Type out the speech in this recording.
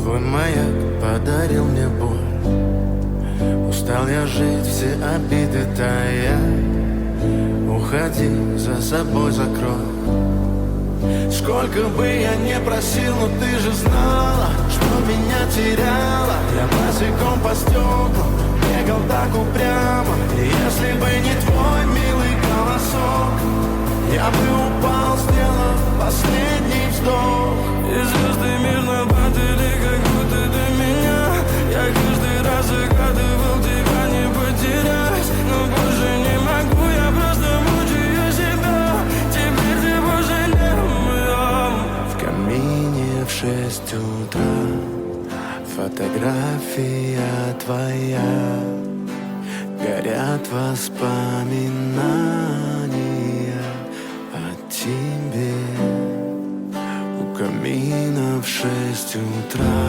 Твой маяк подарил мне боль. Устал я жить, все обиды тая. Уходи, за собой закрой. Сколько бы я не просил, но ты же знала, что меня теряла. Я босиком по стеклам бегал так упрямо. И если бы не твой милый голосок, я бы упал, сделав последний вздох. И звезды мирно падали, как будто до меня. Я каждый раз загадывал тебя не потерять, но больше не могу, я просто мучаю себя. Теперь ты пожалел. В камине в 6 утра фотография твоя. Горят воспоминания о тебе. У камина в 6 утра